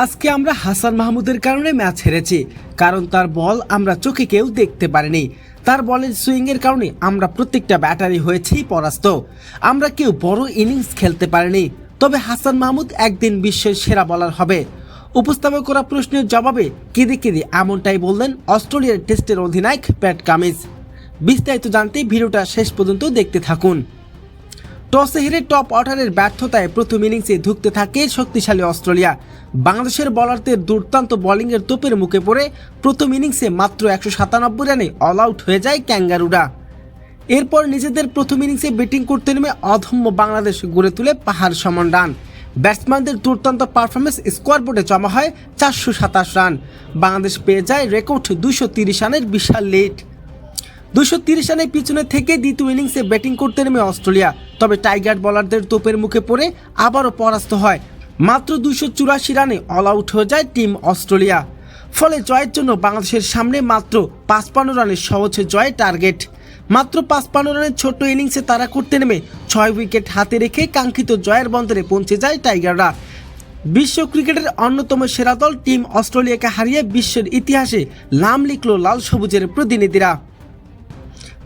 আজকে আমরা হাসান মাহমুদের কারণে ম্যাচ হেরেছি, কারণ তার বল আমরা চোখে কেউ দেখতে পারিনি। তার বলের সুইংয়ের কারণে আমরা প্রত্যেকটা ব্যাটারি হয়েছি পরাস্ত। আমরা কেউ বড় ইনিংস খেলতে পারিনি, তবে হাসান মাহমুদ একদিন বিশ্বের সেরা বলার হবে। উপস্থাপন করা প্রশ্নের জবাবে কেঁদে কেঁদে এমনটাই বললেন অস্ট্রেলিয়ার টেস্টের অধিনায়ক প্যাট কামিন্স। বিস্তারিত জানতে ভিডিওটা শেষ পর্যন্ত দেখতে থাকুন। টসে হেরে টপ অর্ডারের ব্যর্থতায় প্রথম ইনিংসে ধুঁকতে থাকে শক্তিশালী অস্ট্রেলিয়া। বাংলাদেশের বোলারদের দুর্দান্ত বোলিংয়ের তোপের মুখে পড়ে প্রথম ইনিংসে মাত্র 197 রানে অল আউট হয়ে যায় ক্যাঙ্গারুরা। এরপর নিজেদের প্রথম ইনিংসে ব্যাটিং করতে নেমে অধম্য বাংলাদেশ গড়ে তুলে পাহাড় সমান রান। ব্যাটসম্যানদের দুর্দান্ত পারফরমেন্স স্কোয়ারবোর্ডে জমা হয় 427 রান। বাংলাদেশ পেয়ে যায় রেকর্ড 230 রানের বিশাল লিড। 230 রানের পিছনে থেকে দ্বিতীয় ইনিংসে ব্যাটিং করতে নেমে অস্ট্রেলিয়া, তবে টাইগার বোলারদের তোপের মুখে পড়ে আবারও পরাস্ত হয়। মাত্র 284 রানে অল আউট হয়ে যায় টিম অস্ট্রেলিয়া। ফলে জয়ের জন্য বাংলাদেশের সামনে মাত্র 55 রানের সহজ জয় টার্গেট। মাত্র 55 রানের ছোট্ট ইনিংসে তারা করতে নেমে 6 উইকেট হাতে রেখে কাঙ্ক্ষিত জয়ের বন্দরে পৌঁছে যায় টাইগাররা। বিশ্ব ক্রিকেটের অন্যতম সেরা দল টিম অস্ট্রেলিয়াকে হারিয়ে বিশ্বের ইতিহাসে নাম লিখল লাল সবুজের প্রতিনিধিরা।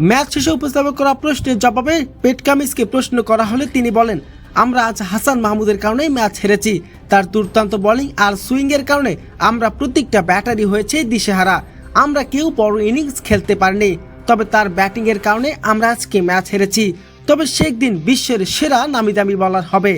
ম্যাচ শেষে উপস্থাপন করা প্রশ্নের জবাবে প্যাট কামিন্সকে প্রশ্ন করা হলে তিনি বলেন, আমরা আজ হাসান মাহমুদের কারণেই ম্যাচ হেরেছি। তার দুর্দান্ত বোলিং আর সুইংয়ের কারণে আমরা প্রত্যেকটা ব্যাটারি হয়েছে দিশেহারা। আমরা কেউ বড় ইনিংস খেলতে পারিনি, তবে তার ব্যাটিংয়ের কারণে আমরা আজকে ম্যাচ হেরেছি। তবে সে একদিন বিশ্বের সেরা নামি দামি বোলার হবে।